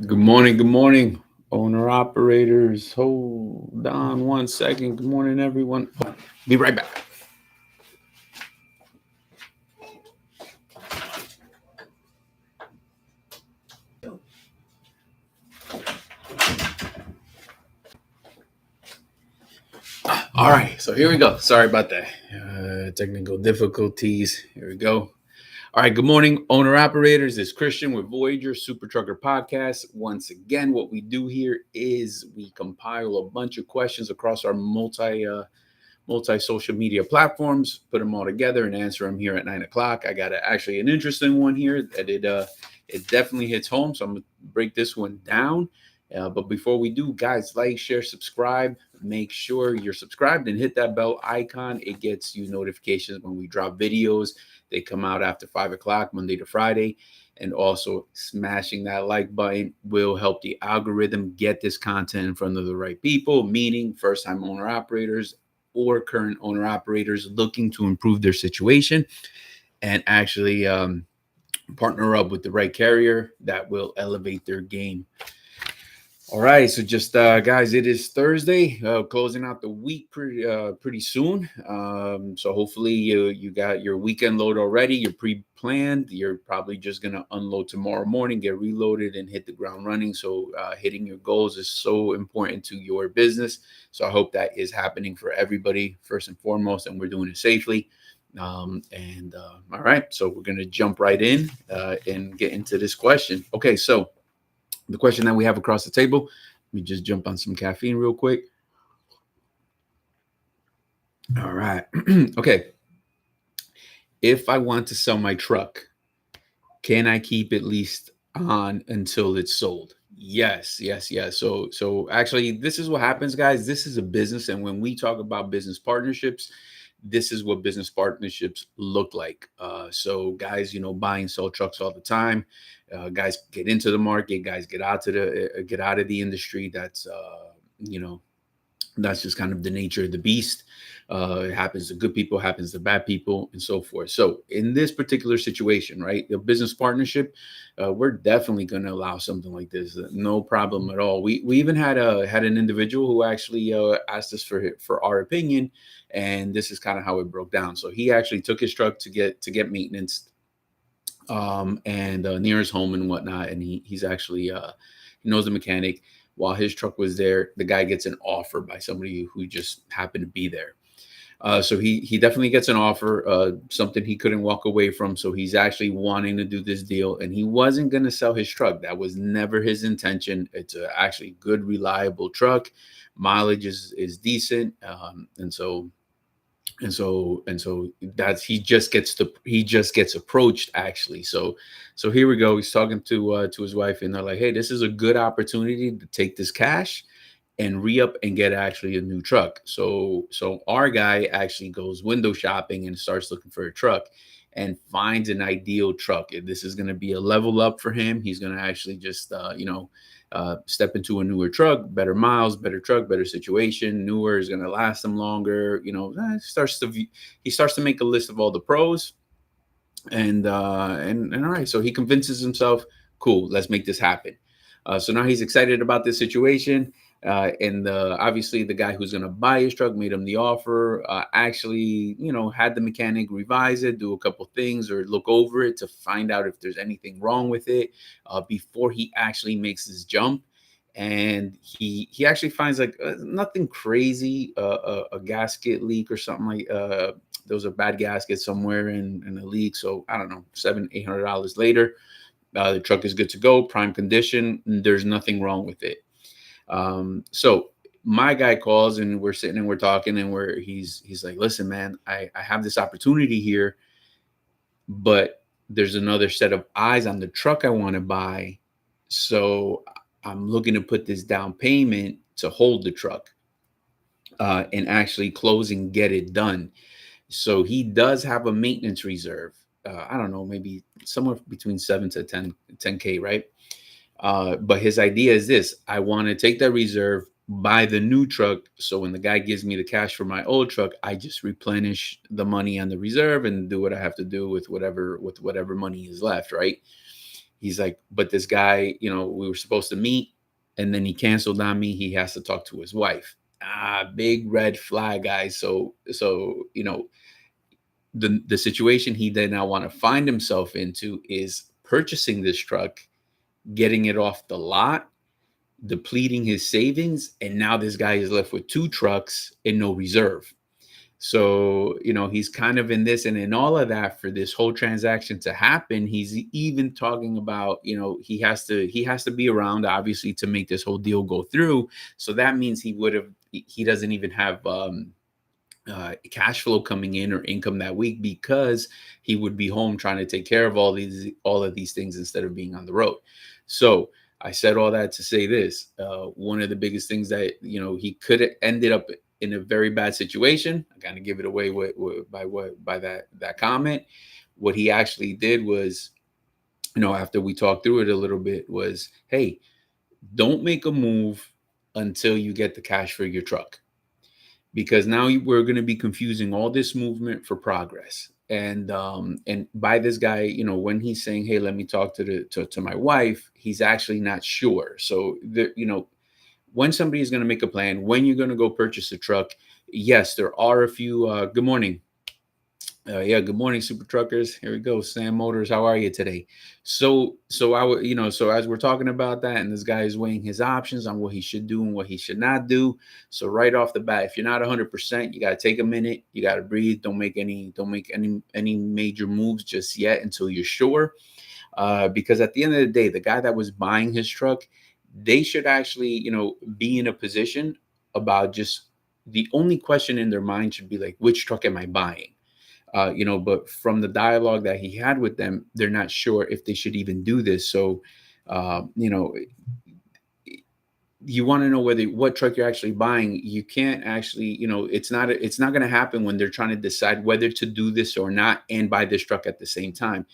Good morning, owner operators. Hold on one second. Good morning, everyone. Be right back. All right, so here we go. Sorry about that. Technical difficulties. Here we go. All right, good morning, owner operators. It's Christian with Voyager Super Trucker Podcast. Once again, what we do here is we compile a bunch of questions across our multi social media platforms, put them all together and answer them here at 9 o'clock. I got actually an interesting one here that it definitely hits home. So I'm gonna break this one down. But before we do, guys, like, share, subscribe. Make sure you're subscribed and hit that bell icon. It gets you notifications when we drop videos. They come out after 5 o'clock, Monday to Friday. And also smashing that like button will help the algorithm get this content in front of the right people, meaning first time owner operators or current owner operators looking to improve their situation and actually partner up with the right carrier that will elevate their game. All right, so just guys, it is Thursday, closing out the week pretty soon. So hopefully you got your weekend load already. You're pre-planned. You're probably just gonna unload tomorrow morning, get reloaded, and hit the ground running. So hitting your goals is so important to your business. So I hope that is happening for everybody first and foremost, and we're doing it safely. All right, so we're gonna jump right in and get into this question. Okay, so the question that we have across the table. Let me just jump on some caffeine real quick. All right. Okay. If I want to sell my truck, can I keep at least on until it's sold? Yes, yes, yes. So actually, this is what happens, guys. This is a business, and when we talk about business partnerships, this is what business partnerships look like. So guys, buy and sell trucks all the time. Guys get into the market. Guys get out of the industry. You know that's just kind of the nature of the beast. It happens to good people, happens to bad people, and so forth. So, in this particular situation, right, the business partnership, we're definitely going to allow something like this. No problem at all. We even had an individual who actually asked us for our opinion, and this is kind of how it broke down. So he actually took his truck to get maintenance, and near his home and whatnot, and he's actually he knows the mechanic. While his truck was there, the guy gets an offer by somebody who just happened to be there. So he definitely gets an offer, something he couldn't walk away from. So he's actually wanting to do this deal, and he wasn't going to sell his truck. That was never his intention. It's a actually good, reliable truck. Mileage is decent, and so that's he just gets approached actually. So here we go. He's talking to his wife, and they're like, "Hey, this is a good opportunity to take this cash and re-up and get actually a new truck." So our guy actually goes window shopping and starts looking for a truck and finds an ideal truck. This is going to be a level up for him. He's going to actually just step into a newer truck, better miles, better truck, better situation. Newer is going to last him longer. He starts to make a list of all the pros, and all right. So he convinces himself, cool, let's make this happen. So now he's excited about this situation. And obviously, the guy who's going to buy his truck made him the offer. Actually, had the mechanic revise it, do a couple things, or look over it to find out if there's anything wrong with it before he actually makes his jump. And he actually finds like nothing crazy, a gasket leak or something like. There was a bad gasket somewhere in a leak. So I don't know, $700-800 later, the truck is good to go, prime condition. There's nothing wrong with it. So my guy calls and we're sitting and we're talking and he's like, listen, man, I have this opportunity here, but there's another set of eyes on the truck I want to buy. So I'm looking to put this down payment to hold the truck and actually close and get it done. So he does have a maintenance reserve. I don't know, maybe somewhere between 7 to 10K, right? But his idea is this: I want to take that reserve, buy the new truck. So when the guy gives me the cash for my old truck, I just replenish the money on the reserve and do what I have to do with whatever money is left, right? He's like, but this guy, we were supposed to meet, and then he canceled on me. He has to talk to his wife. Big red flag, guys. So the situation he did not want to find himself into is purchasing this truck, getting it off the lot, depleting his savings, and now this guy is left with two trucks and no reserve. So, he's kind of in this, and in all of that, for this whole transaction to happen, he's even talking about, he has to be around, obviously, to make this whole deal go through. So that means he doesn't even have cash flow coming in or income that week, because he would be home trying to take care of all of these things instead of being on the road. So I said all that to say this: one of the biggest things that he could have ended up in a very bad situation. I kind of give it away by that comment. What he actually did was, after we talked through it a little bit, was, hey, don't make a move until you get the cash for your truck, because now we're going to be confusing all this movement for progress. And by this guy, when he's saying, hey, let me talk to my wife, he's actually not sure. So when somebody is going to make a plan, when you're going to go purchase a truck, yes, there are a few. Good morning. Good morning, super truckers. Here we go. Sam Motors, how are you today? So as we're talking about that, and this guy is weighing his options on what he should do and what he should not do. So right off the bat, if you're not 100%, you got to take a minute. You got to breathe. Don't make any major moves just yet until you're sure. Because at the end of the day, the guy that was buying his truck, they should actually, be in a position about just, the only question in their mind should be like, which truck am I buying? But from the dialogue that he had with them, they're not sure if they should even do this. So, you want to know what truck you're actually buying. You can't actually, it's not going to happen when they're trying to decide whether to do this or not and buy this truck at the same time.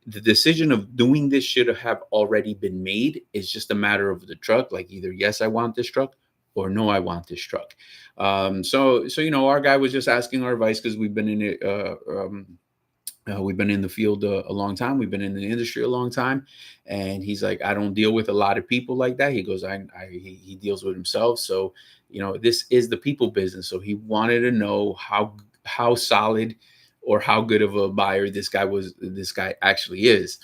The decision of doing this should have already been made. It's just a matter of the truck. Like, either yes, I want this truck, or no, I want this truck. So our guy was just asking our advice, because we've been in it. We've been in the field a long time. We've been in the industry a long time. And he's like, I don't deal with a lot of people like that. He goes, he deals with himself. So, this is the people business. So he wanted to know how solid or how good of a buyer this guy actually is,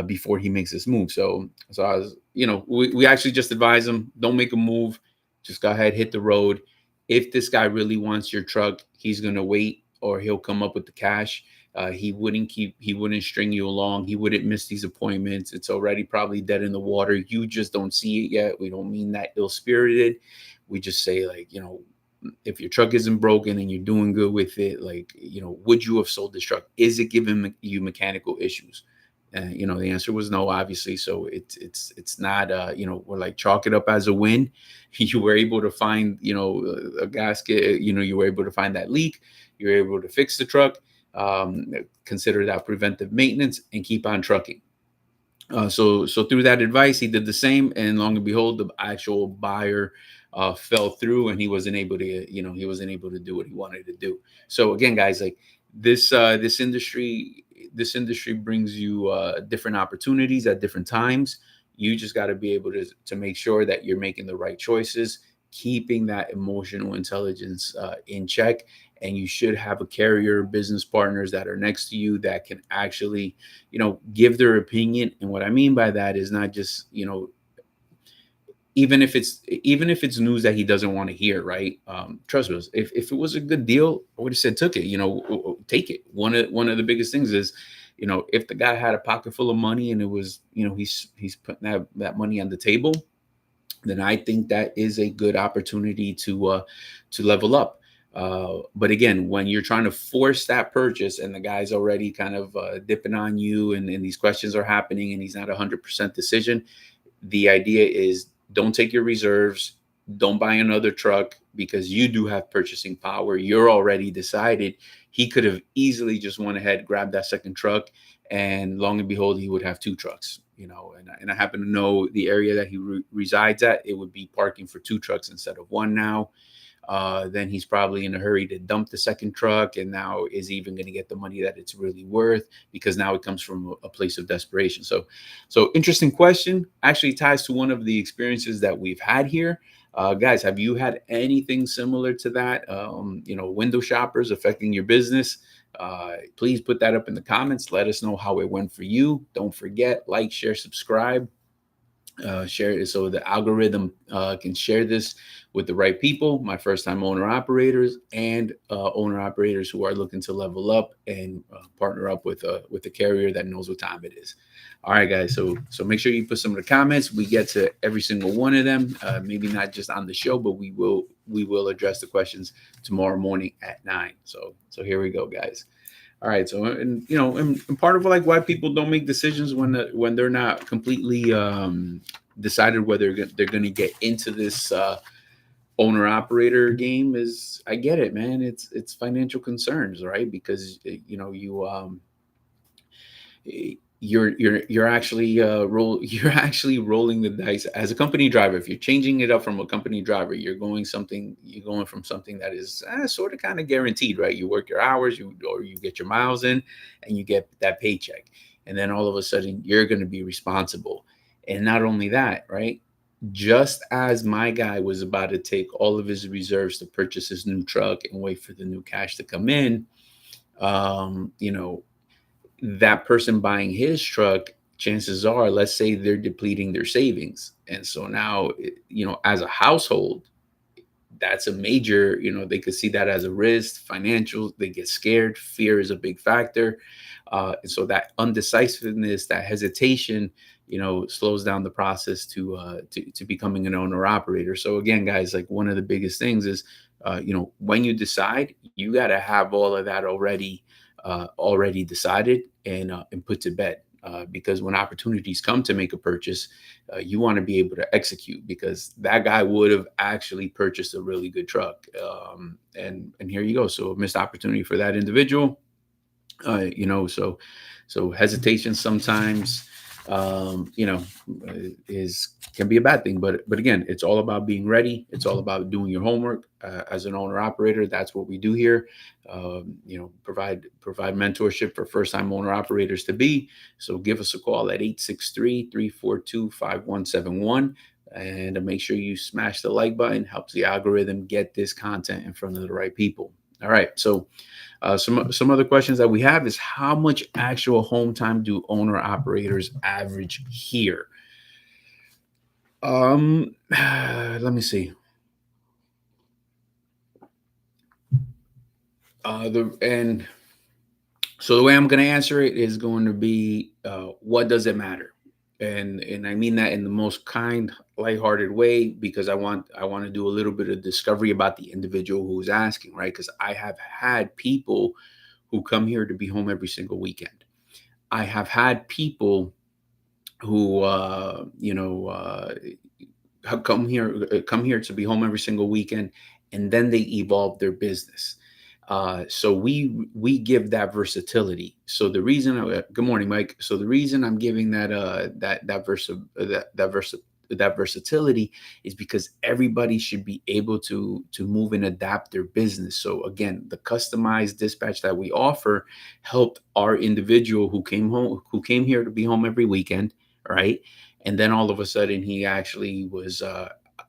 before he makes this move. So I was, we actually just advise him, don't make a move. Just go ahead, hit the road. If this guy really wants your truck, he's going to wait, or he'll come up with the cash. He wouldn't string you along. He wouldn't miss these appointments. It's already probably dead in the water. You just don't see it yet. We don't mean that ill-spirited. We just say, like, if your truck isn't broken and you're doing good with it, like, would you have sold this truck? Is it giving you mechanical issues? The answer was no, obviously. So it's not, we're like, chalk it up as a win. You were able to find, a gasket, you were able to find that leak. You're able to fix the truck. Consider that preventive maintenance and keep on trucking. So through that advice, he did the same, and long and behold, the actual buyer fell through, and he wasn't able to do what he wanted to do. So again, guys, like, this industry brings you different opportunities at different times. You just got to be able to make sure that you're making the right choices, keeping that emotional intelligence in check. And you should have a carrier, business partners that are next to you that can actually, give their opinion. And what I mean by that is not just, even if it's news that he doesn't want to hear, right? Trust us, if it was a good deal, I would have said, took it, take it. One of the biggest things is, if the guy had a pocket full of money and it was, he's putting that money on the table, then I think that is a good opportunity to level up. But again, when you're trying to force that purchase and the guy's already kind of dipping on you, and these questions are happening, and he's not 100% decision, the idea is, don't take your reserves, don't buy another truck, because you do have purchasing power. You're already decided. He could have easily just went ahead, grabbed that second truck, and long and behold, he would have two trucks. And I happen to know the area that he resides at. It would be parking for two trucks instead of one now. then he's probably in a hurry to dump the second truck, and now is even going to get the money that it's really worth, because now it comes from a place of desperation. So interesting question. Actually ties to one of the experiences that we've had here. Guys, have you had anything similar to that? Window shoppers affecting your business? Please put that up in the comments. Let us know how it went for you. Don't forget, like, share, subscribe, share it so the algorithm can share this with the right people, my first time owner operators, and owner operators who are looking to level up and partner up with a carrier that knows what time it is. All right, guys, so make sure you put some of the comments. We get to every single one of them, maybe not just on the show, but we will address the questions tomorrow morning at 9. So here we go, guys. All right. So, and part of like why people don't make decisions when they're not completely decided whether they're going to get into this owner operator game is, I get it, man. It's financial concerns, right? Because you're actually you're actually rolling the dice as a company driver. If you're changing it up from a company driver, you're going from something that is sort of kind of guaranteed, right? You work your hours, or you get your miles in, and you get that paycheck, and then all of a sudden you're going to be responsible. And not only that, right? Just as my guy was about to take all of his reserves to purchase his new truck and wait for the new cash to come in, um, you know, that person buying his truck, chances are, let's say they're depleting their savings. And so now, as a household, that's a major, they could see that as a risk, financial, they get scared. Fear is a big factor. And so that undecisiveness, that hesitation, slows down the process to becoming an owner operator. So again, guys, like one of the biggest things is, when you decide, you got to have all of that already decided and put to bed. Because when opportunities come to make a purchase, you want to be able to execute, because that guy would have actually purchased a really good truck. And here you go. So a missed opportunity for that individual. So hesitation sometimes, is can be a bad thing, but again, it's all about being ready. It's all about doing your homework. As an owner operator, that's what we do here. Provide mentorship for first time owner operators to be. So give us a call at 863-342-5171, and make sure you smash the like button. Helps the algorithm get this content in front of the right people. All right, so some other questions that we have is, how much actual home time do owner operators average here? Let me see. So the way I'm going to answer it is going to be, what does it matter? And I mean that in the most kind, lighthearted way, because I want to do a little bit of discovery about the individual who's asking, right? Because I have had people who come here to be home every single weekend. I have had people who have come here to be home every single weekend, and then they evolve their business. So we give that versatility. So the reason, good morning, Mike. So the reason I'm giving that versatility is because everybody should be able to move and adapt their business. So again, the customized dispatch that we offer helped our individual who came here to be home every weekend, right? And then all of a sudden he actually was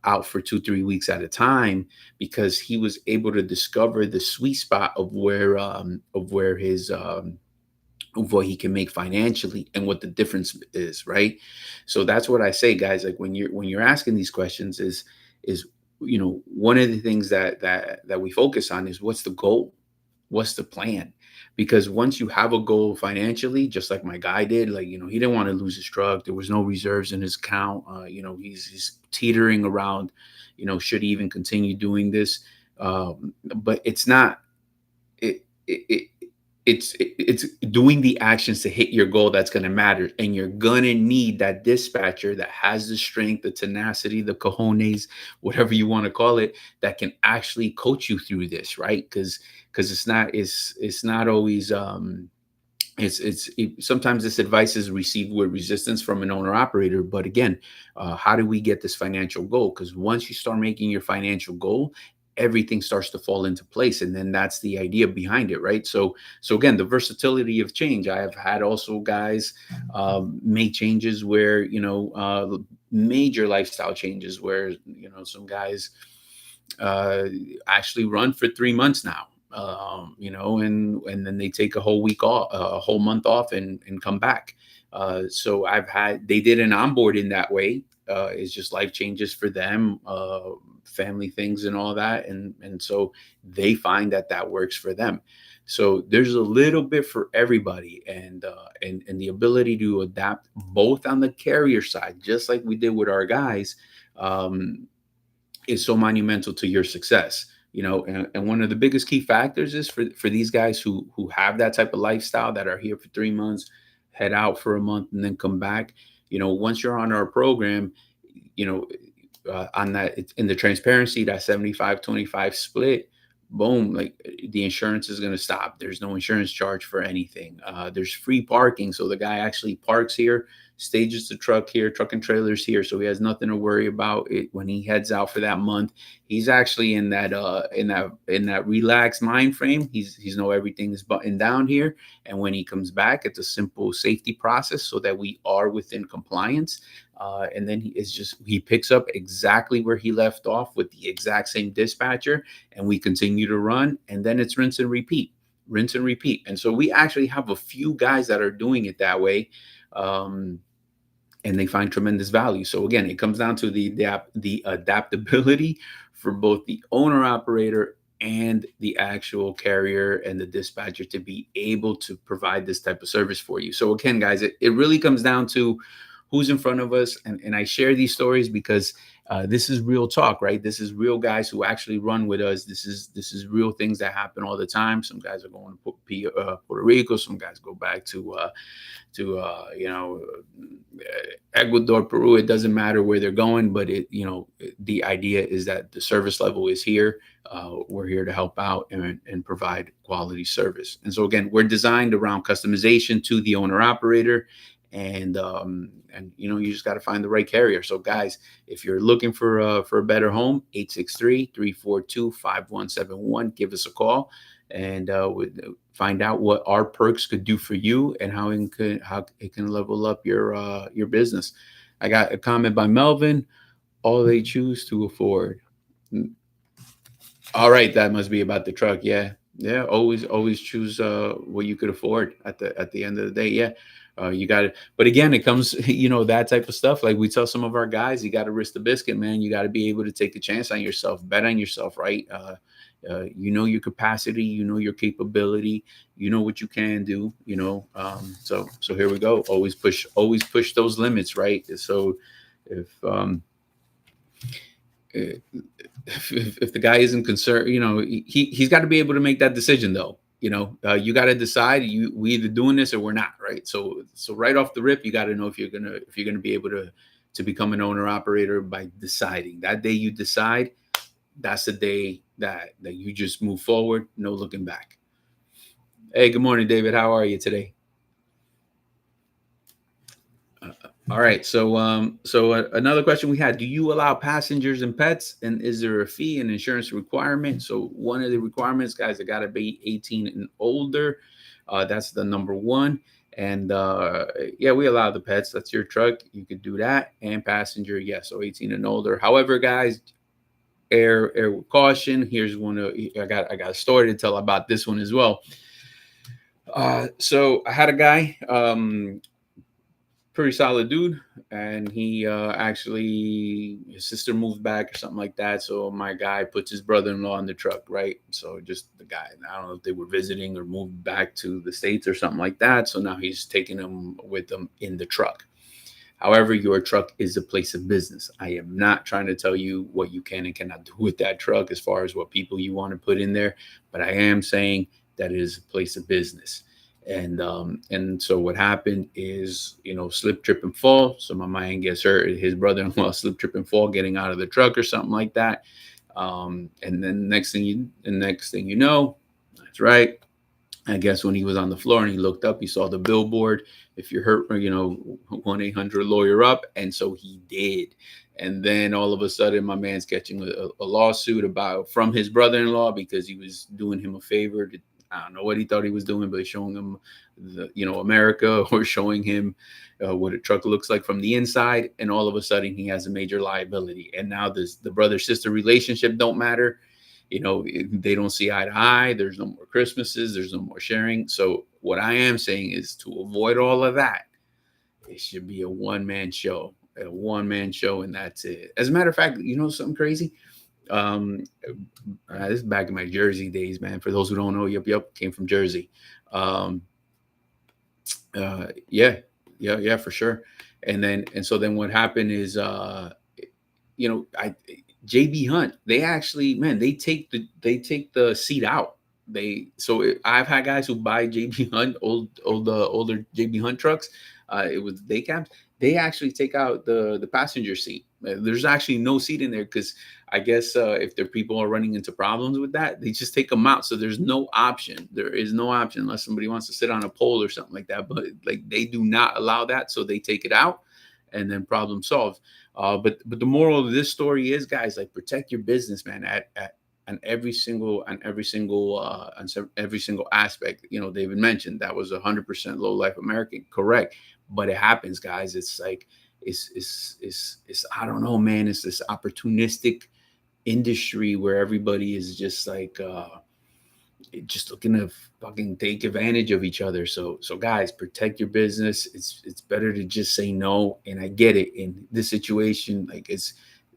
out for 2-3 weeks at a time, because he was able to discover the sweet spot of where his of what he can make financially and what the difference is, right? So that's what I say, guys. Like when you're asking these questions, is one of the things that we focus on is, what's the goal, what's the plan? Because once you have a goal financially, just like my guy did, like, he didn't want to lose his truck. There was no reserves in his account. He's teetering around, should he even continue doing this? But it's not, it's doing the actions to hit your goal that's going to matter. And you're going to need that dispatcher that has the strength, the tenacity, the cojones, whatever you want to call it, that can actually coach you through this, right? Because it's not always sometimes this advice is received with resistance from an owner operator. But again, how do we get this financial goal? Because once you start making your financial goal, everything starts to fall into place. And then that's the idea behind it, right? So again, the versatility of change. I have had also guys make changes where, major lifestyle changes where, some guys actually run for 3 months now. And then they take a whole week off, a whole month off, and come back. So they did an onboarding that way. It's just life changes for them, family things and all that, and so they find that works for them. So there's a little bit for everybody, and the ability to adapt both on the carrier side, just like we did with our guys. Is so monumental to your success. And one of the biggest key factors is for these guys who have that type of lifestyle, that are here for 3 months, head out for a month, and then come back. Once you're on our program, you know on that, in the transparency, that 75-25 split, boom, like the insurance is going to stop. There's no insurance charge for anything. There's free parking, so the guy actually parks here, stages the truck here, truck and trailers here, so he has nothing to worry about it when he heads out for that month. He's actually in that relaxed mind frame. He's know everything is buttoned down here, and when he comes back, it's a simple safety process so that we are within compliance. And then he picks up exactly where he left off with the exact same dispatcher, and we continue to run, and then it's rinse and repeat. And so we actually have a few guys that are doing it that way. And they find tremendous value. So again, it comes down to the adaptability for both the owner operator and the actual carrier and the dispatcher to be able to provide this type of service for you. So again, guys, it really comes down to who's in front of us. And I share these stories because this is real talk, right? This is real guys who actually run with us. This is real things that happen all the time. Some guys are going to Puerto Rico. Some guys go back to Ecuador, Peru. It doesn't matter where they're going, but the idea is that the service level is here. We're here to help out and provide quality service. And so again, we're designed around customization to the owner operator. And you just got to find the right carrier. So guys, if you're looking for a better home, 863-342-5171, give us a call, and find out what our perks could do for you and how it can level up your business. I got a comment by Melvin: all they choose to afford. All right, that must be about the truck. Yeah. Always choose what you could afford at the end of the day. Yeah. You got it. But again, it comes, that type of stuff. Like we tell some of our guys, you got to risk the biscuit, man. You got to be able to take a chance on yourself, bet on yourself, right? Your capacity, your capability, what you can do, so here we go. Always push those limits, right? So if the guy isn't concerned, he's got to be able to make that decision though. You got to decide we either doing this or we're not, right? So right off the rip, you got to know if you're gonna be able to become an owner operator by deciding. That day you decide, that's the day that you just move forward, no looking back. Hey, good morning, David. How are you today? All right. So another question we had: do you allow passengers and pets, and is there a fee and insurance requirement? So one of the requirements, guys, it got to be 18 and older. That's the number one. And we allow the pets. That's your truck. You could do that. And passenger, yes. So 18 and older. However, guys, air with caution. Here's I got a story to tell about this one as well. So I had a guy, pretty solid dude, and he actually, his sister moved back or something like that, so my guy puts his brother-in-law on the truck, right? So just the guy, I don't know if they were visiting or moved back to the States or something like that, so now he's taking them with him in the truck. However, your truck is a place of business. I am not trying to tell you what you can and cannot do with that truck as far as what people you want to put in there, but I am saying that it is a place of business. And so what happened is, slip, trip, and fall. So my man gets hurt. His brother-in-law slip, trip, and fall getting out of the truck or something like that. And then next thing you know, that's right. I guess when he was on the floor and he looked up, he saw the billboard. If you're hurt, 1-800-lawyer-up. And so he did. And then all of a sudden, my man's catching a lawsuit from his brother-in-law because he was doing him a favor. I don't know what he thought he was doing, but showing him America, or showing him what a truck looks like from the inside. And all of a sudden, he has a major liability. And now the brother-sister relationship don't matter. They don't see eye to eye. There's no more Christmases. There's no more sharing. So what I am saying is, to avoid all of that, it should be a one-man show, and that's it. As a matter of fact, something crazy? This is back in my Jersey days, man. For those who don't know, yep, came from Jersey. Yeah, for sure. And so then what happened is, JB Hunt, they actually, man, they take the seat out. I've had guys who buy JB Hunt, older JB Hunt trucks. It was day cabs. They actually take out the passenger seat. There's actually no seat in there because I guess if their people are running into problems with that, they just take them out. So there's no option. There is no option unless somebody wants to sit on a pole or something like that. But like, they do not allow that, so they take it out, and then problem solved. But the moral of this story is, guys, like, protect your business, man. On every single aspect. David mentioned that was 100% low life American, correct? But it happens, guys. It's like it's I don't know, man. It's this opportunistic industry where everybody is just like just looking to fucking take advantage of each other. So guys, protect your business. It's better to just say no. And I get it in this situation. Like,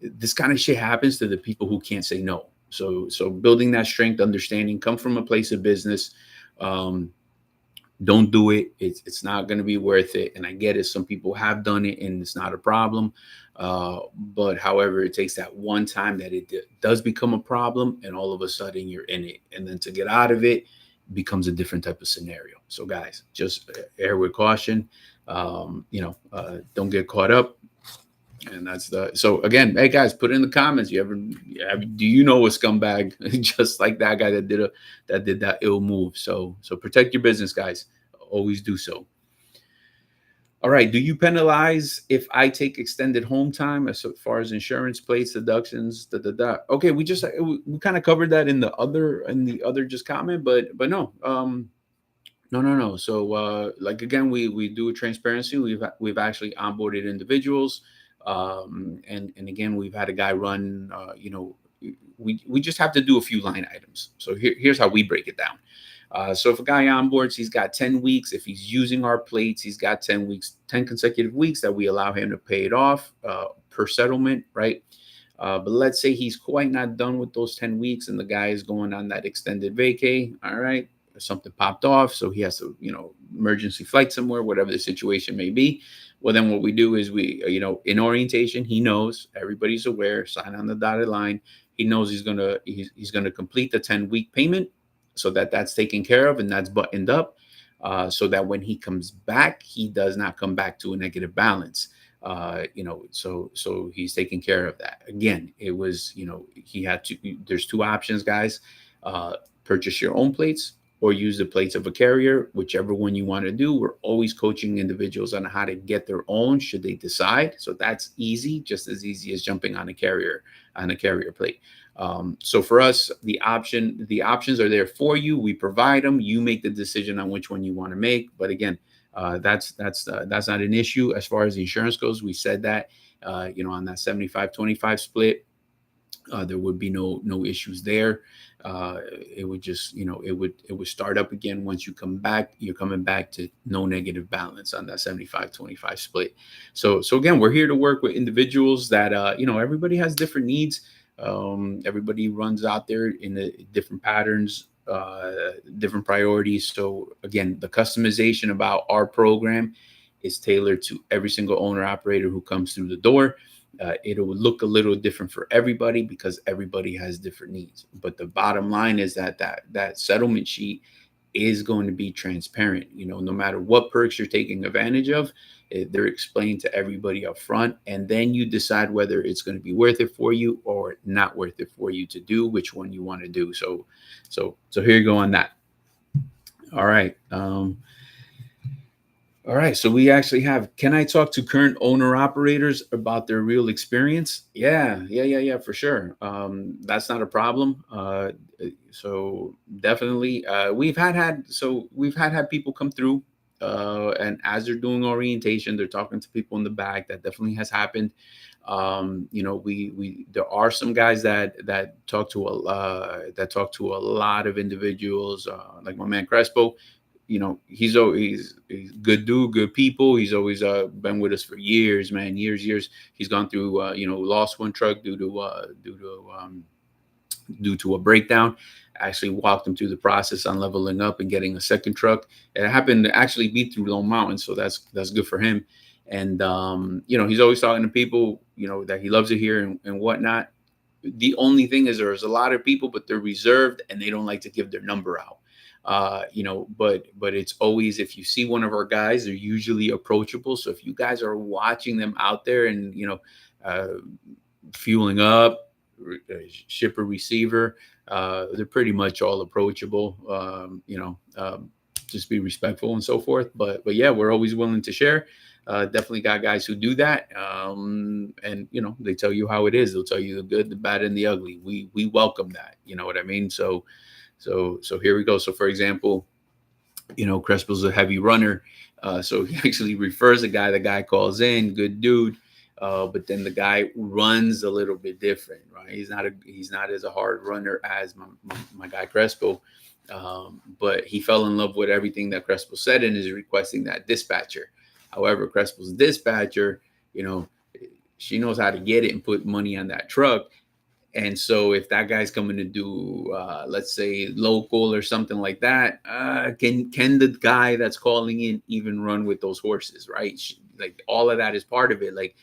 this kind of shit happens to the people who can't say no. So building that strength, understanding, come from a place of business. Don't do it. It's not going to be worth it. And I get it. Some people have done it and it's not a problem. But however, it takes that one time that it does become a problem, and all of a sudden you're in it. And then to get out of it becomes a different type of scenario. So guys, just err with caution. Don't get caught up. And so again, hey guys, put in the comments. Do you know a scumbag just like that guy that did that ill move? So protect your business, guys. Always do so. All right. Do you penalize if I take extended home time as far as insurance, plates, deductions? Okay, we kind of covered that in the other just comment, but no. No. So like, again, we do a transparency. We've actually onboarded individuals. And again, we've had a guy run, we just have to do a few line items. So here's how we break it down. So if a guy onboards, he's got 10 weeks. If he's using our plates, he's got 10 consecutive weeks that we allow him to pay it off per settlement, right? But let's say he's quite not done with those 10 weeks and the guy is going on that extended vacay. All right. Something popped off, so he has to, emergency flight somewhere, whatever the situation may be. Well, then what we do is we, in orientation, he knows, everybody's aware, sign on the dotted line. He knows he's gonna complete the 10-week payment, so that's taken care of and that's buttoned up, so that when he comes back, he does not come back to a negative balance. So he's taking care of that. Again, it was, he had to. There's two options, guys. Purchase your own plates or use the plates of a carrier, whichever one you want to do. We're always coaching individuals on how to get their own should they decide. So that's easy, just as easy as jumping on a carrier plate. So for us, the options are there for you. We provide them. You make the decision on which one you want to make. But again, that's not an issue as far as the insurance goes. We said that, on that 75-25 split, there would be no issues there. It would just, it would start up again once you come back. You're coming back to no negative balance on that 75-25 split. So again, we're here to work with individuals that, everybody has different needs. Everybody runs out there in the different patterns, different priorities. So again, the customization about our program is tailored to every single owner operator who comes through the door. It will look a little different for everybody because everybody has different needs. But the bottom line is that settlement sheet is going to be transparent. No matter what perks you're taking advantage of, they're explained to everybody up front. And then you decide whether it's going to be worth it for you or not worth it for you to do, which one you want to do. So here you go on that. All right. All right, so we actually have. Can I talk to current owner operators about their real experience? Yeah, for sure. That's not a problem. So definitely, we've had people come through, and as they're doing orientation, they're talking to people in the back. That definitely has happened. We there are some guys that talk to a lot of individuals, like my man Crespo. He's good dude, good people. He's always been with us for years, man, years. He's gone through, lost one truck due to a breakdown. Actually walked him through the process on leveling up and getting a second truck. It happened to actually be through Lone Mountain, so that's good for him. And he's always talking to people, that he loves it here and whatnot. The only thing is there's a lot of people, but they're reserved and they don't like to give their number out. But it's always, if you see one of our guys, they're usually approachable. So if you guys are watching them out there and uh, fueling up, shipper receiver, they're pretty much all approachable. Just be respectful and so forth. But yeah, we're always willing to share. Definitely got guys who do that, and they tell you how it is. They'll tell you the good, the bad, and the ugly. We welcome that. You know what I mean? So here we go. So for example, Crespo's a heavy runner. So he actually refers a guy. The guy calls in, good dude. But then the guy runs a little bit different, right? He's not as a hard runner as my guy Crespo. But he fell in love with everything that Crespo said and is requesting that dispatcher. However, Crespo's dispatcher, you know, she knows how to get it and put money on that truck. And so if that guy's coming to do, let's say, local or something like that, can the guy that's calling in even run with those horses, right? Like all of that is part of it. Like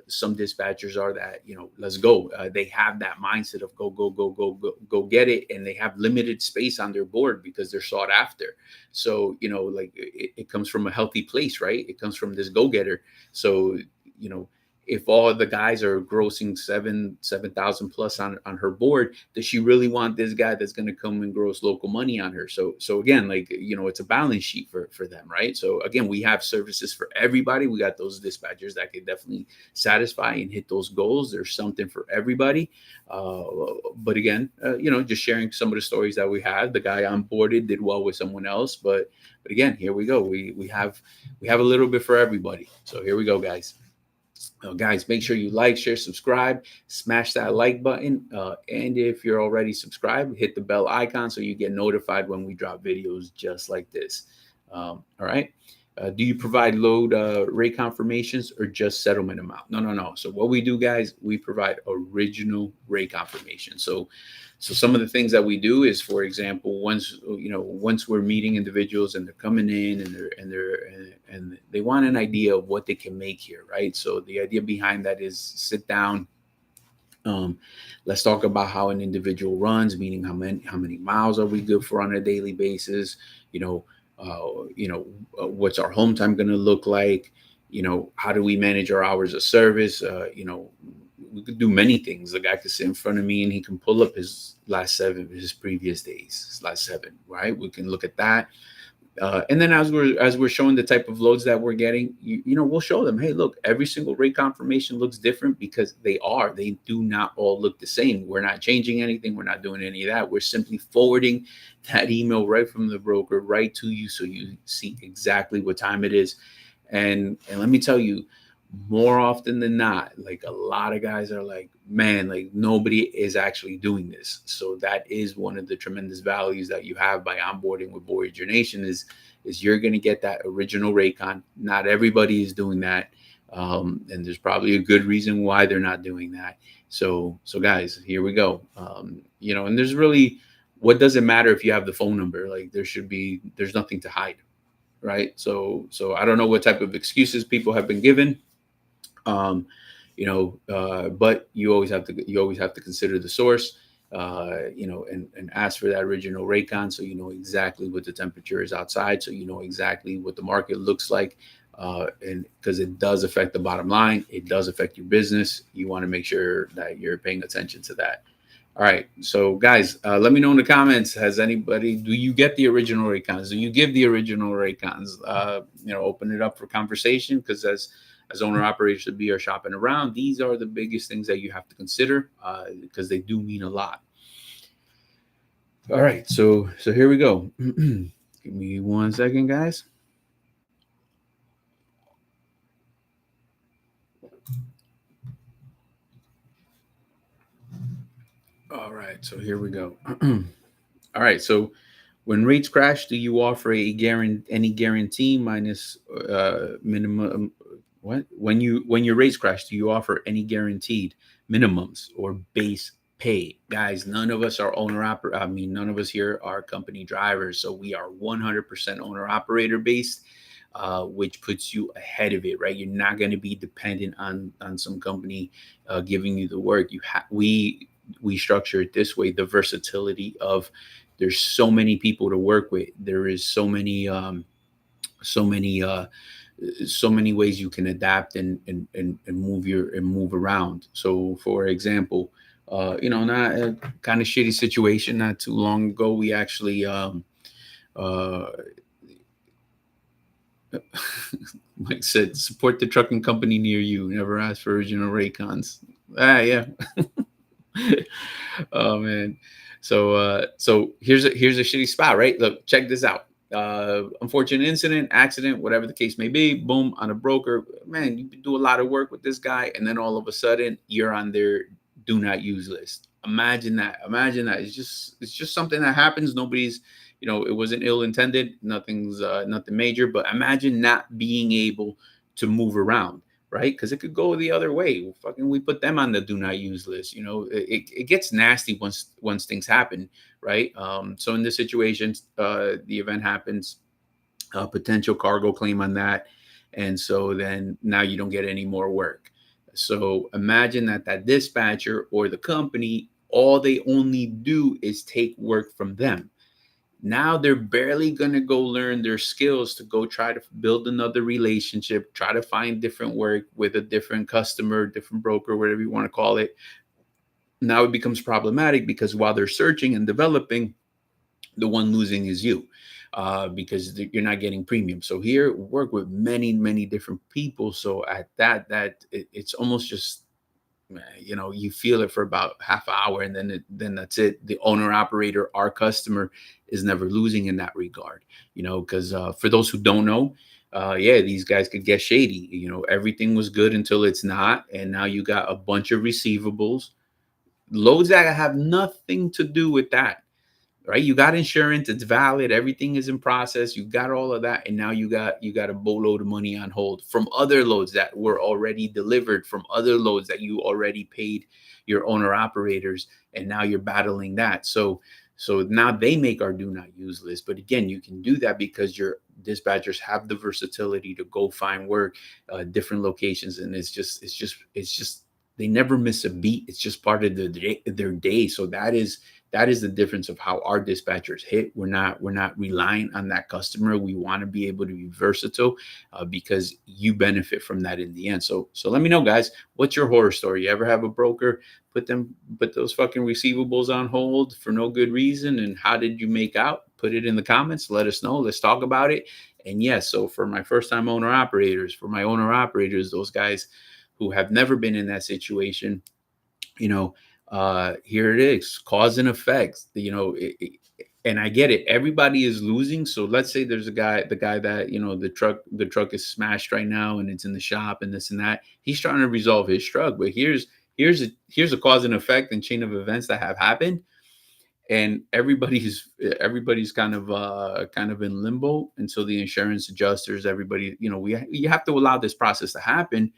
some dispatchers are that, let's go. They have that mindset of go get it, and they have limited space on their board because they're sought after. So like it comes from a healthy place, right? It comes from this go getter. So you know if all the guys are grossing 7,000 plus on her board, does she really want this guy that's going to come and gross local money on her? So again, like it's a balance sheet for them, right? So again, we have services for everybody. We got those dispatchers that can definitely satisfy and hit those goals. There's something for everybody. But again, just sharing some of the stories that we had. The guy onboarded did well with someone else, but again, here we go. We have a little bit for everybody. So here we go, guys. Guys, make sure you like, share, subscribe, smash that like button. And if you're already subscribed, hit the bell icon so you get notified when we drop videos just like this. All right. Do you provide load rate confirmations or just settlement amount? No. So what we do, guys, we provide original rate confirmation. So some of the things that we do is, for example, once we're meeting individuals and they're coming in and they want an idea of what they can make here, right? So the idea behind that is sit down. Let's talk about how an individual runs, meaning how many miles are we good for on a daily basis? What's our home time going to look like? How do we manage our hours of service? We could do many things. The guy could sit in front of me and he can pull up his previous days, his last 7, right? We can look at that. And then as we're showing the type of loads that we're getting, we'll show them, hey, look, every single rate confirmation looks different because they do not all look the same. We're not changing anything. We're not doing any of that. We're simply forwarding that email right from the broker right to you, so you see exactly what time it is. And let me tell you, more often than not, like a lot of guys are like, man, like nobody is actually doing this. So that is one of the tremendous values that you have by onboarding with Voyager Nation is you're going to get that original Raycon. Not everybody is doing that. And there's probably a good reason why they're not doing that. So guys, here we go. And there's really, what does it matter if you have the phone number? Like there's nothing to hide. Right. So I don't know what type of excuses people have been given. But you always have to consider the source, and ask for that original Raycon, so you know exactly what the temperature is outside, so you know exactly what the market looks like, and because it does affect the bottom line, it does affect your business. You want to make sure that you're paying attention to that. All right. So, guys, let me know in the comments. Has anybody? Do you get the original Raycons? Do you give the original Raycons? Open it up for conversation because as owner operators should be are shopping around. These are the biggest things that you have to consider because they do mean a lot. All right. So here we go. Give me 1 second, guys. All right. So here we go. All right. So when rates crash, do you offer any guarantee minus minimum? What when your rates crash, do you offer any guaranteed minimums or base pay? Guys, none of us are owner operator. I mean, none of us here are company drivers, so we are 100% owner operator based. Which puts you ahead of it, right? You're not going to be dependent on some company giving you the work. We structure it this way: the versatility of there's so many people to work with. There is so many so many ways you can adapt and move around. So for example, not a kind of shitty situation not too long ago, we actually uh Mike said support the trucking company near you, never ask for original Raycons. Yeah. Oh man. So here's a shitty spot, right? Look, check this out. Unfortunate incident, accident, whatever the case may be, boom, on a broker. Man, you do a lot of work with this guy, and then all of a sudden you're on their do not use list. Imagine that. Imagine that. It's just something that happens. Nobody's, it wasn't ill intended. Nothing major. But imagine not being able to move around, right? Because it could go the other way. Fucking, we put them on the do not use list. It gets nasty once things happen, right? So in this situation, the event happens, a potential cargo claim on that, and so then now you don't get any more work. So imagine that dispatcher or the company, all they only do is take work from them. Now they're barely going to go learn their skills to go try to build another relationship, try to find different work with a different customer, different broker, whatever you want to call it. Now it becomes problematic because while they're searching and developing, the one losing is you, because you're not getting premium. So here, work with many different people. So at it's almost just, you feel it for about half hour, and then that's it. The owner operator, our customer, is never losing in that regard. Because for those who don't know, yeah, these guys could get shady. Everything was good until it's not, and now you got a bunch of receivables, loads that have nothing to do with that, right? You got insurance, it's valid, everything is in process, you got all of that, and now you got a boatload of money on hold from other loads that were already delivered, from other loads that you already paid your owner operators, and now you're battling that. So now they make our do not use list. But again, you can do that because your dispatchers have the versatility to go find work, different locations, and it's just they never miss a beat. It's just part of their day. So that is the difference of how our dispatchers hit. We're not relying on that customer. We want to be able to be versatile, because you benefit from that in the end. So let me know, guys, what's your horror story? You ever have a broker put those fucking receivables on hold for no good reason, and how did you make out? Put it in the comments. Let us know. Let's talk about it. And yes, so for my first time owner operators, those guys who have never been in that situation, you know here it is, cause and effects. And I get it, everybody is losing. So let's say there's the guy that, the truck is smashed right now and it's in the shop and this and that. He's trying to resolve his truck, but here's a cause and effect and chain of events that have happened, and everybody's kind of in limbo. And so the insurance adjusters, everybody, you have to allow this process to happen,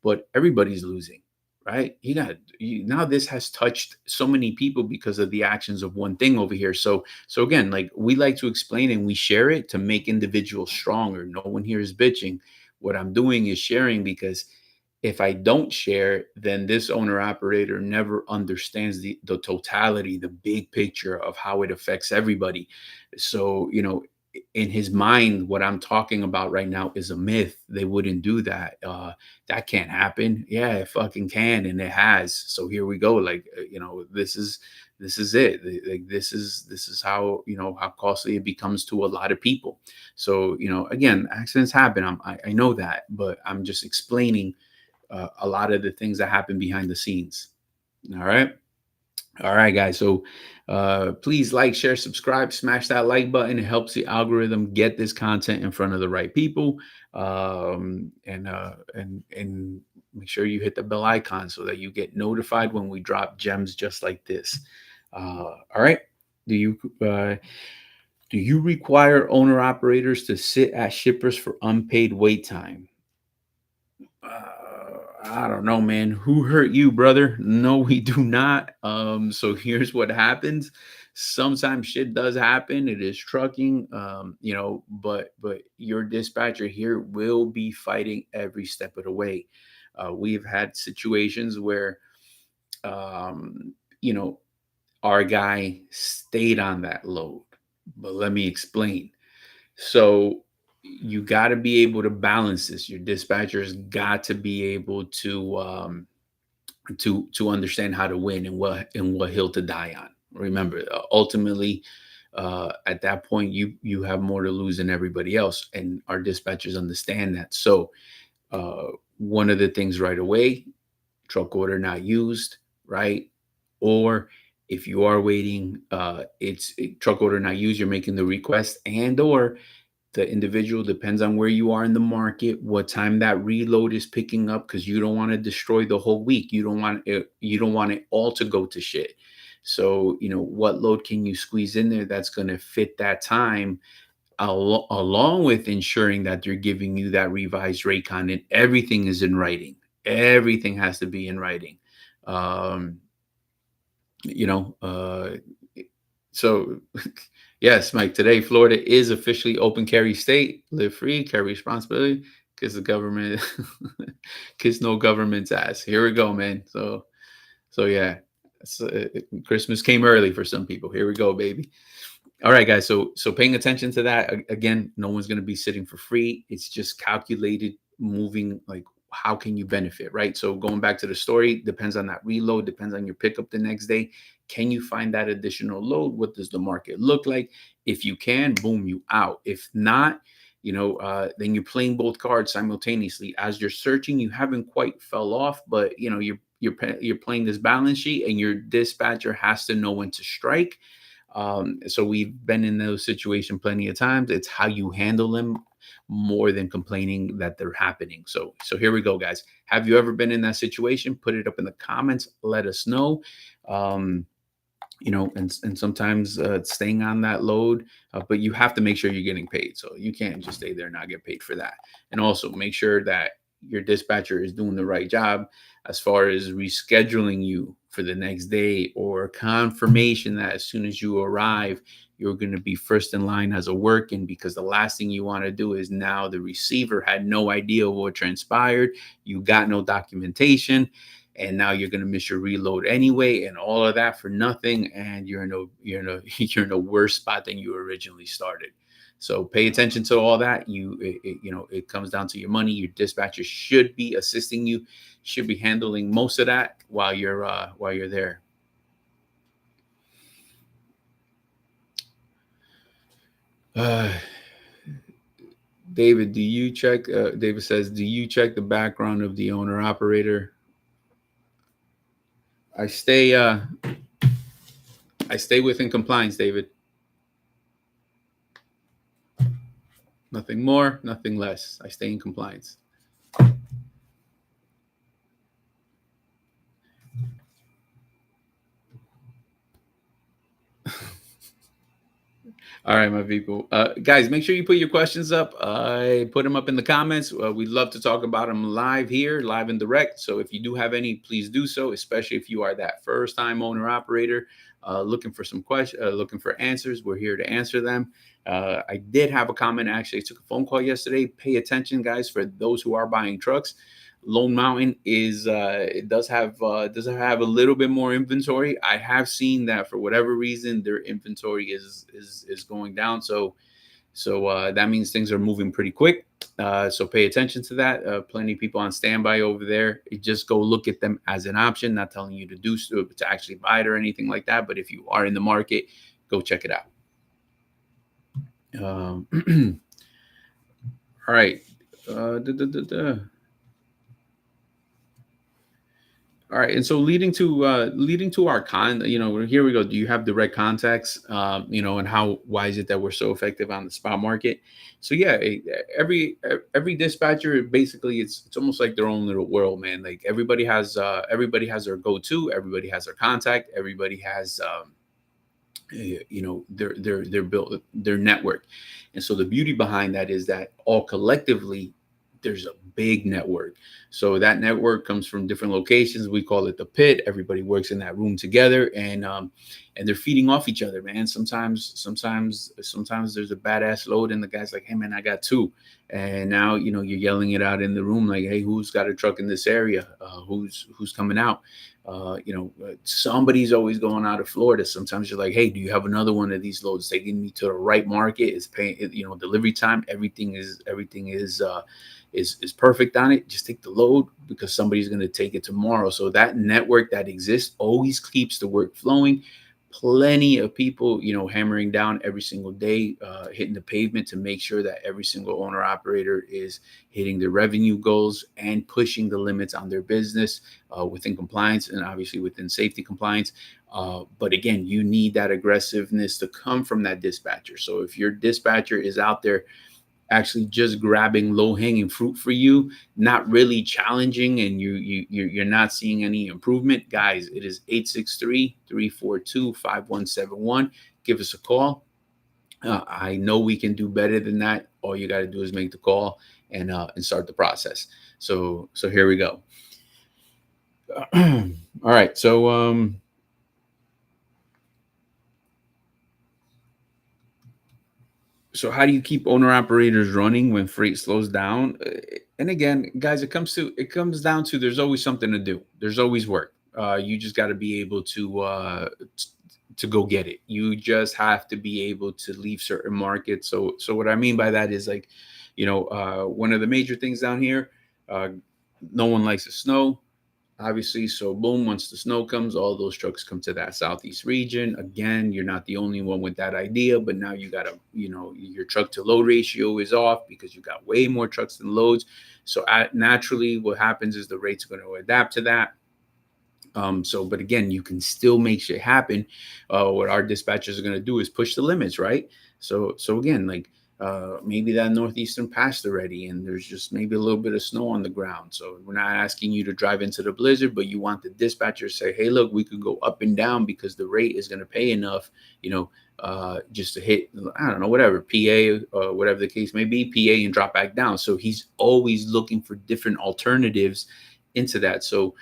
but everybody's losing, right? Now this has touched so many people because of the actions of one thing over here. So again, like, we like to explain and we share it to make individuals stronger. No one here is bitching. What I'm doing is sharing, because if I don't share, then this owner operator never understands the totality, the big picture of how it affects everybody. So, in his mind, what I'm talking about right now is a myth. They wouldn't do that. That can't happen. Yeah, it fucking can, and it has. So here we go. Like, this is this is it. Like this is how, how costly it becomes to a lot of people. So, again, accidents happen. I know that, but I'm just explaining a lot of the things that happen behind the scenes. All right. All right, guys. So please like, share, subscribe, smash that like button. It helps the algorithm get this content in front of the right people. And make sure you hit the bell icon so that you get notified when we drop gems just like this. All right. Do you require owner operators to sit as shippers for unpaid wait time? I don't know, man. Who hurt you, brother? No, we do not. So here's what happens. Sometimes shit does happen. It is trucking, but your dispatcher here will be fighting every step of the way. We've had situations where, um, you know, our guy stayed on that load. But let me explain. So you got to be able to balance this. Your dispatcher's got to be able to understand how to win and what hill to die on. Remember, ultimately, at that point, you have more to lose than everybody else, and our dispatchers understand that. So uh, one of the things right away, truck order not used, right? Or if you are waiting, truck order not used. You're making the request, and/or the individual depends on where you are in the market, what time that reload is picking up, because you don't want to destroy the whole week. You don't want it all to go to shit. So what load can you squeeze in there that's going to fit that time, along with ensuring that they're giving you that revised rate con, and everything is in writing. Everything has to be in writing. um you know uh so yes, Mike, today Florida is officially open carry state. Live free, carry responsibility, because the government kiss no government's ass. Here we go, man. So yeah, Christmas came early for some people. Here we go, baby. All right, guys. So paying attention to that, again, no one's going to be sitting for free. It's just calculated moving. Like, how can you benefit, right? So going back to the story, depends on that reload, depends on your pickup the next day. Can you find that additional load? What does the market look like? If you can, boom, you out. If not, then you're playing both cards simultaneously. As you're searching, you haven't quite fell off, but you're playing this balance sheet, and your dispatcher has to know when to strike. So we've been in those situations plenty of times. It's how you handle them more than complaining that they're happening. So here we go, guys. Have you ever been in that situation? Put it up in the comments. Let us know. Um, and sometimes staying on that load, but you have to make sure you're getting paid. So you can't just stay there and not get paid for that. And also make sure that your dispatcher is doing the right job as far as rescheduling you for the next day, or confirmation that as soon as you arrive, you're going to be first in line as a working, because the last thing you want to do is now the receiver had no idea what transpired. You got no documentation, and now you're going to miss your reload anyway, and all of that for nothing, and you're in a worse spot than you originally started. So pay attention to all that. It comes down to your money. Your dispatcher should be assisting you, should be handling most of that while you're there. David, do you check? David says, do you check the background of the owner operator? I stay within compliance, David. Nothing more, nothing less. I stay in compliance. All right, my people. Guys, make sure you put your questions up. Put them up in the comments. We'd love to talk about them live here, live and direct. So if you do have any, please do so, especially if you are that first time owner operator looking for some questions, looking for answers. We're here to answer them. I did have a comment. Actually, I took a phone call yesterday. Pay attention, guys, for those who are buying trucks. Lone Mountain it does have a little bit more inventory. I have seen that for whatever reason their inventory is going down. So that means things are moving pretty quick. So pay attention to that. Plenty of people on standby over there. You just go look at them as an option. Not telling you to do so, to actually buy it or anything like that. But if you are in the market, go check it out. All right. Duh, duh, duh, duh. All right, and so leading to our here we go. Do you have direct contacts? And how why is it that we're so effective on the spot market? So yeah, every dispatcher basically it's almost like their own little world, man. Like everybody has their go to, everybody has their contact, everybody has their built their network. And so the beauty behind that is that all collectively there's a big network. So that network comes from different locations. We call it the pit. Everybody works in that room together, and they're feeding off each other, man. Sometimes there's a badass load and the guy's like, hey man, I got two. And now you're yelling it out in the room like, hey, who's got a truck in this area? Who's coming out? Somebody's always going out of Florida. Sometimes you're like, hey, do you have another one of these loads taking me to the right market? It's paying, delivery time. Everything is perfect on it. Just take the load because somebody's going to take it tomorrow. So that network that exists always keeps the work flowing. Plenty of people, hammering down every single day, hitting the pavement to make sure that every single owner operator is hitting their revenue goals and pushing the limits on their business within compliance and obviously within safety compliance. But again, you need that aggressiveness to come from that dispatcher. So if your dispatcher is out there actually just grabbing low hanging fruit for you, not really challenging, and you're not seeing any improvement, guys, it is 863-342-5171. Give us a call. I know we can do better than that. All you got to do is make the call and start the process. So here we go. All right. So how do you keep owner operators running when freight slows down? And again, guys, it comes down to there's always something to do. There's always work. You just got to be able to go get it. You just have to be able to leave certain markets. So what I mean by that is like, one of the major things down here, uh, no one likes the snow, obviously. So boom, once the snow comes, all those trucks come to that southeast region. Again, you're not the only one with that idea, but now you got your truck to load ratio is off because you got way more trucks than loads. So naturally what happens is the rates are going to adapt to that. But again, you can still make shit happen. What our dispatchers are going to do is push the limits, right? So again, like maybe that northeastern passed already, and there's just maybe a little bit of snow on the ground. So we're not asking you to drive into the blizzard, but you want the dispatcher to say, hey, look, we could go up and down because the rate is going to pay enough, just to hit, I don't know, whatever, PA, whatever the case may be, PA and drop back down. So he's always looking for different alternatives into that. So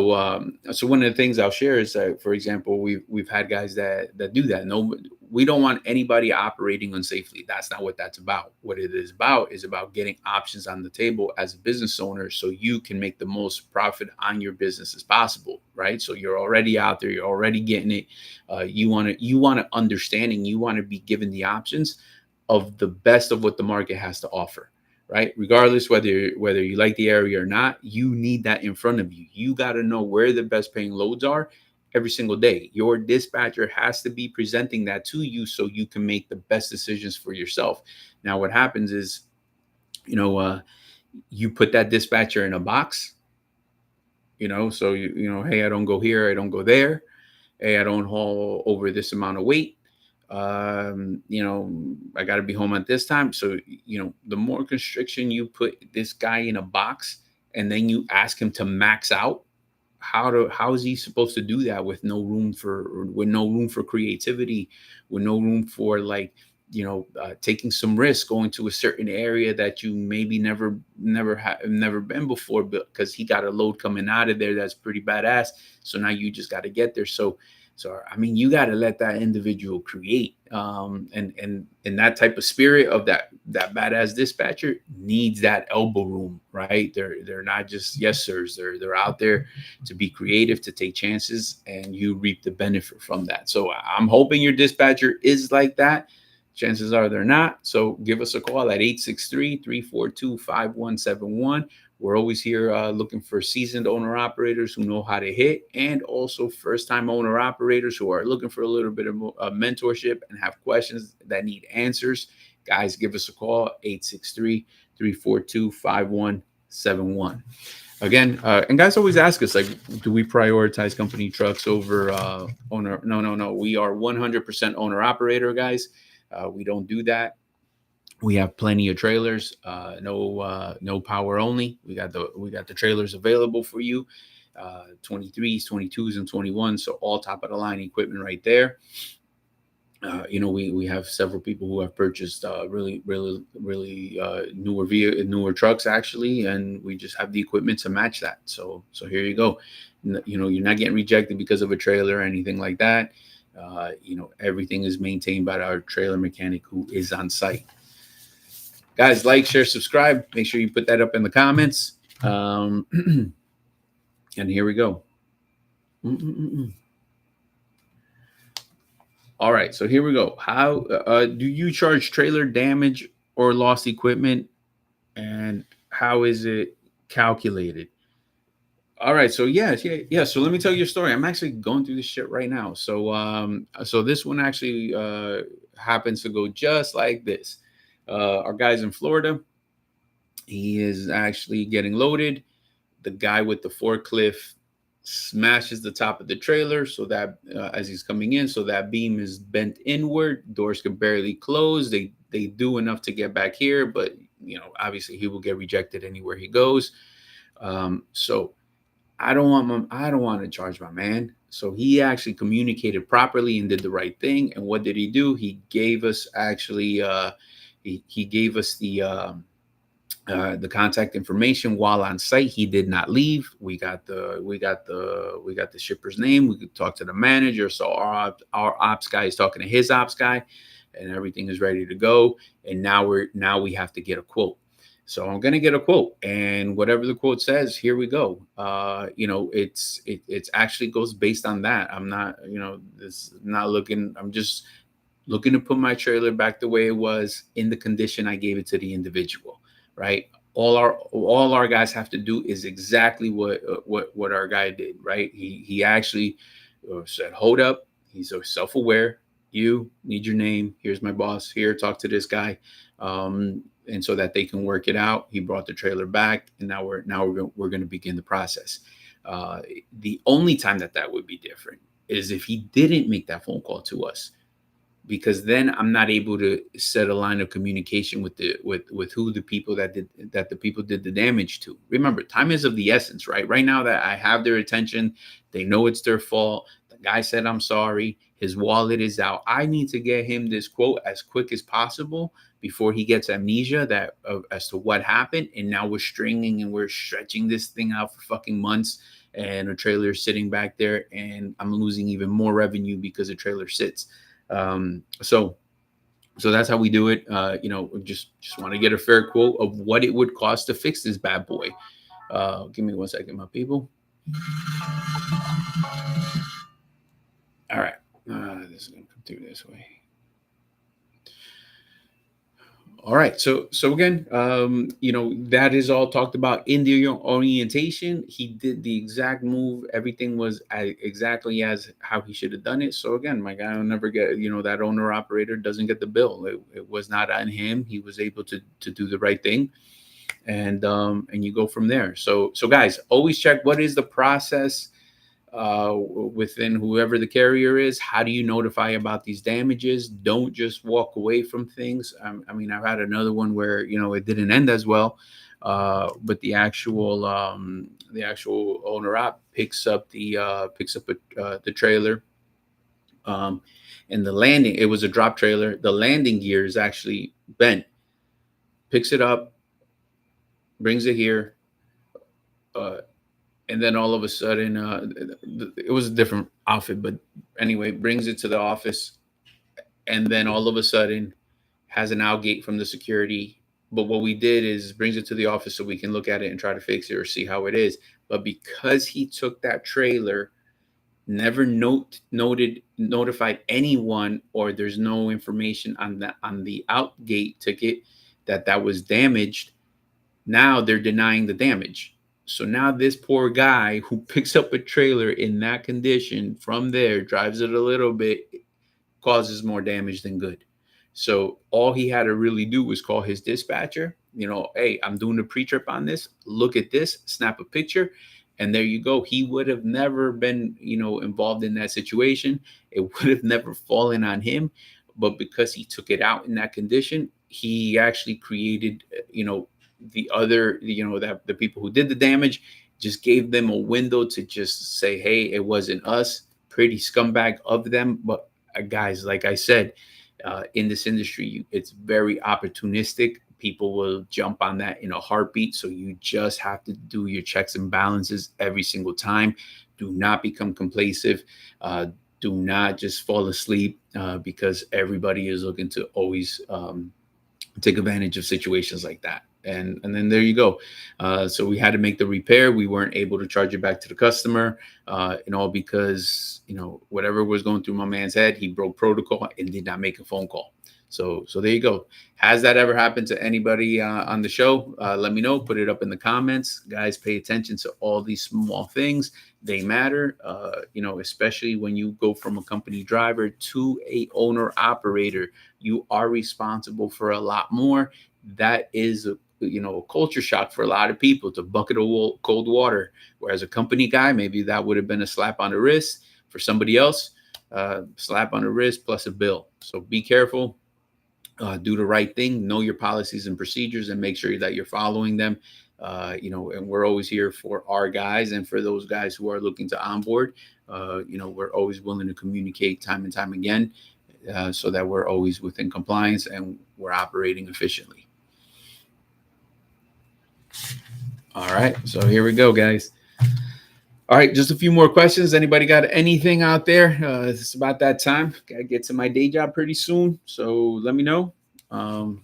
one of the things I'll share is that, for example, we've had guys that do that. No, we don't want anybody operating unsafely. That's not what that's about. What it is about getting options on the table as a business owner, so you can make the most profit on your business as possible, right? So you're already out there, you're already getting it. You want to understand, and you want to be given the options of the best of what the market has to offer, right? Regardless whether you like the area or not, you need that in front of you. You got to know where the best paying loads are every single day. Your dispatcher has to be presenting that to you so you can make the best decisions for yourself. Now, what happens is, you put that dispatcher in a box, so hey, I don't go here, I don't go there. Hey, I don't haul over this amount of weight. I got to be home at this time. So, the more constriction you put this guy in a box, and then you ask him to max out, how is he supposed to do that with no room for creativity, with no room for taking some risk, going to a certain area that you maybe never been before, because he got a load coming out of there that's pretty badass. So now you just got to get there. So I mean, you got to let that individual create, and that type of spirit of that badass dispatcher needs that elbow room, right? They're not just yes sirs. They're out there to be creative, to take chances, and you reap the benefit from that. So I'm hoping your dispatcher is like that. Chances are they're not. So give us a call at 863-342-5171. We're always here looking for seasoned owner operators who know how to hit, and also first time owner operators who are looking for a little bit of mentorship and have questions that need answers. Guys, give us a call, 863-342-5171. Again, and guys always ask us, like, do we prioritize company trucks over owner? No. We are 100% owner operator, guys. We don't do that. We have plenty of trailers. No power only. We got the trailers available for you. 23s, 22s, and 21s. So all top of the line equipment right there. We have several people who have purchased really newer trucks actually, and we just have the equipment to match that. So here you go. You're not getting rejected because of a trailer or anything like that. Everything is maintained by our trailer mechanic who is on site. Guys, like, share, subscribe. Make sure you put that up in the comments. And here we go. All right, so here we go. How do you charge trailer damage or lost equipment, and how is it calculated? All right, so yeah. So let me tell you a story. I'm actually going through this shit right now. So this one actually happens to go just like this. Our guy's in Florida. He is actually getting loaded. The guy with the forklift smashes the top of the trailer so that as he's coming in, so that beam is bent inward. Doors can barely close. They do enough to get back here, but obviously he will get rejected anywhere he goes. So I don't want to charge my man. So he actually communicated properly and did the right thing. And what did he do? He gave us actually he gave us the contact information while on site. He did not leave. We got the shipper's name. We could talk to the manager. So our ops guy is talking to his ops guy, and everything is ready to go. And now we have to get a quote. So I'm gonna get a quote, and whatever the quote says, here we go. It's actually goes based on that. I'm not, I'm just looking to put my trailer back the way it was in the condition I gave it to the individual. Right. All our guys have to do is exactly what our guy did. Right. He actually said, hold up. He's self-aware. You need your name. Here's my boss here. Talk to this guy. And so that they can work it out. He brought the trailer back, and now we're going to begin the process. The only time that would be different is if he didn't make that phone call to us, because then I'm not able to set a line of communication with who the people did the damage to. Remember, time is of the essence, right? Right now that I have their attention, they know it's their fault. The guy said, I'm sorry. His wallet is out. I need to get him this quote as quick as possible before he gets amnesia as to what happened. And now we're stringing and we're stretching this thing out for fucking months, and a trailer is sitting back there, and I'm losing even more revenue because the trailer sits. So that's how we do it. Just want to get a fair quote of what it would cost to fix this bad boy. Give me 1 second, my people. All right. This is going to come through this way. All right. So again, that is all talked about in the orientation. He did the exact move. Everything was exactly as how he should have done it. So again, my guy will never get, that owner operator doesn't get the bill. It was not on him. He was able to do the right thing. And you go from there. So guys, always check what is the process within whoever the carrier is. How do you notify about these damages? Don't just walk away from things. I've had another one where it didn't end as well, but the actual owner op picks up the trailer, and the landing. It was a drop trailer. The landing gear is actually bent. Picks it up, brings it here. And then all of a sudden, it was a different outfit, but anyway, brings it to the office, and then all of a sudden has an out gate from the security. But what we did is brings it to the office so we can look at it and try to fix it or see how it is. But because he took that trailer never notified anyone, or there's no information on the outgate ticket that was damaged. Now they're denying the damage. So now this poor guy who picks up a trailer in that condition from there, drives it a little bit, causes more damage than good. So all he had to really do was call his dispatcher, hey, I'm doing a pre-trip on this. Look at this, snap a picture, and there you go. He would have never been, involved in that situation. It would have never fallen on him. But because he took it out in that condition, he actually created, the other, that the people who did the damage, just gave them a window to just say, hey, it wasn't us. Pretty scumbag of them, but guys, like I said, in this industry, it's very opportunistic. People will jump on that in a heartbeat. So you just have to do your checks and balances every single time. Do not become complacent. Do not just fall asleep because everybody is looking to always take advantage of situations like that. And then there you go. So we had to make the repair. We weren't able to charge it back to the customer, all because whatever was going through my man's head, he broke protocol and did not make a phone call. So there you go. Has that ever happened to anybody on the show? Let me know. Put it up in the comments. Guys, pay attention to all these small things. They matter, especially when you go from a company driver to a owner operator. You are responsible for a lot more. That is a culture shock for a lot of people. It's a bucket of cold water. Whereas a company guy, maybe that would have been a slap on the wrist. For somebody else, slap on the wrist plus a bill. So be careful. Do the right thing, know your policies and procedures, and make sure that you're following them. And we're always here for our guys, and for those guys who are looking to onboard, we're always willing to communicate time and time again, so that we're always within compliance and we're operating efficiently. All right, so here we go, guys. All right, just a few more questions. Anybody got anything out there? It's about that time. Gotta get to my day job pretty soon, so let me know. All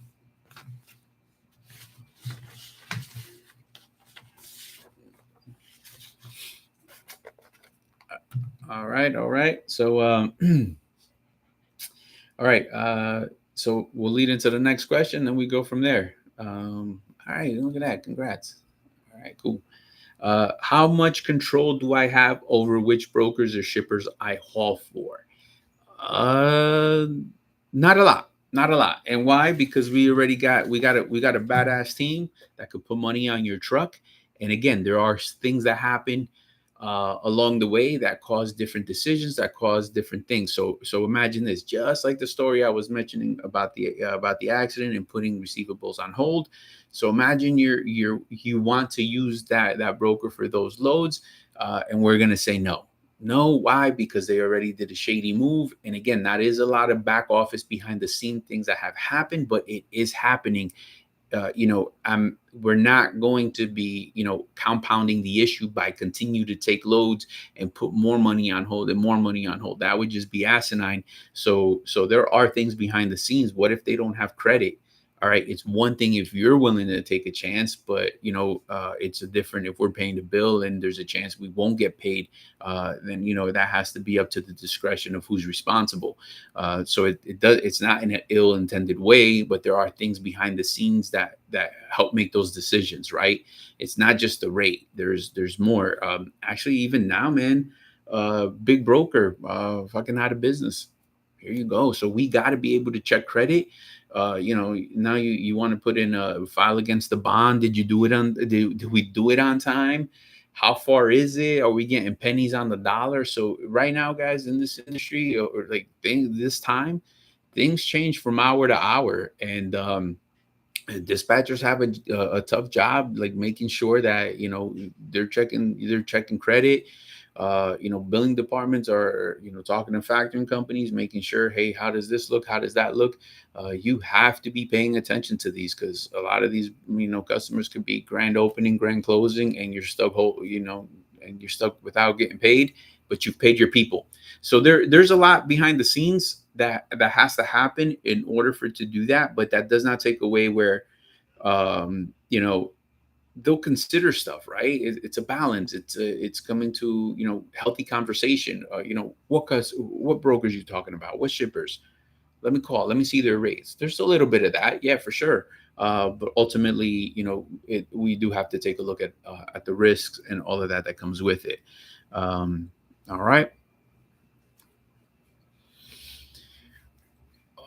right. So, all right. So we'll lead into the next question, and we go from there. All right, look at that. Congrats. All right, cool. How much control do I have over which brokers or shippers I haul for? Uh, Not a lot, not a lot. And why? Because we got a badass team that could put money on your truck. And again, there are things that happen along the way that cause different decisions, that cause different things. So imagine this, just like the story I was mentioning about the accident and putting receivables on hold. So imagine you want to use that broker for those loads, and we're gonna say no. No, why? Because they already did a shady move. And again, that is a lot of back office behind the scene things that have happened, but it is happening. We're not going to be, compounding the issue by continue to take loads and put more money on hold and more money on hold. That would just be asinine. So there are things behind the scenes. What if they don't have credit? All right, it's one thing if you're willing to take a chance, but it's a different if we're paying the bill and there's a chance we won't get paid. Then that has to be up to the discretion of who's responsible. So it's not in an ill-intended way, but there are things behind the scenes that help make those decisions, right? It's not just the rate. There's more. Actually, even now, man, big broker fucking out of business. Here you go. So we got to be able to check credit. Now you want to put in a file against the bond. Did you do it on? Did we do it on time? How far is it? Are we getting pennies on the dollar? So right now, guys, in this industry, or like this time, things change from hour to hour, and dispatchers have a tough job, like making sure that they're checking credit. Billing departments are talking to factoring companies, making sure, hey, how does this look, how does that look? You have to be paying attention to these, because a lot of these customers could be grand opening, grand closing, and you're stuck and you're stuck without getting paid, but you've paid your people. So there's a lot behind the scenes that has to happen in order for it to do that, but that does not take away where um, you know they'll consider stuff, right? It's a balance. It's coming to, healthy conversation. What brokers you talking about? What shippers? Let me call. Let me see their rates. There's a little bit of that, yeah, for sure. But ultimately, we do have to take a look at the risks and all of that comes with it. All right.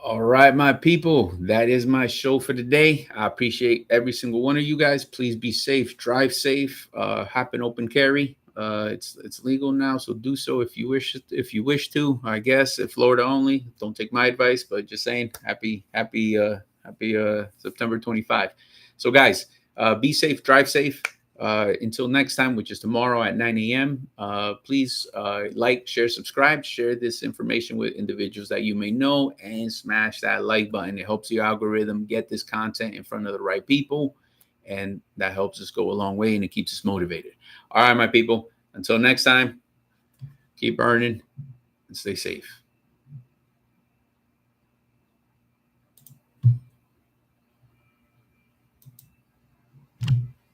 All right, my people, that is my show for today. I appreciate every single one of you guys. Please be safe, drive safe, happen open carry. It's legal now, so do so if you wish. If you wish to, I guess, if Florida only. Don't take my advice, but just saying, happy September 25. So, guys, be safe, drive safe. Until next time, which is tomorrow at 9 a.m., please like, share, subscribe, share this information with individuals that you may know, and smash that like button. It helps your algorithm get this content in front of the right people, and that helps us go a long way, and it keeps us motivated. All right, my people, until next time, keep earning and stay safe.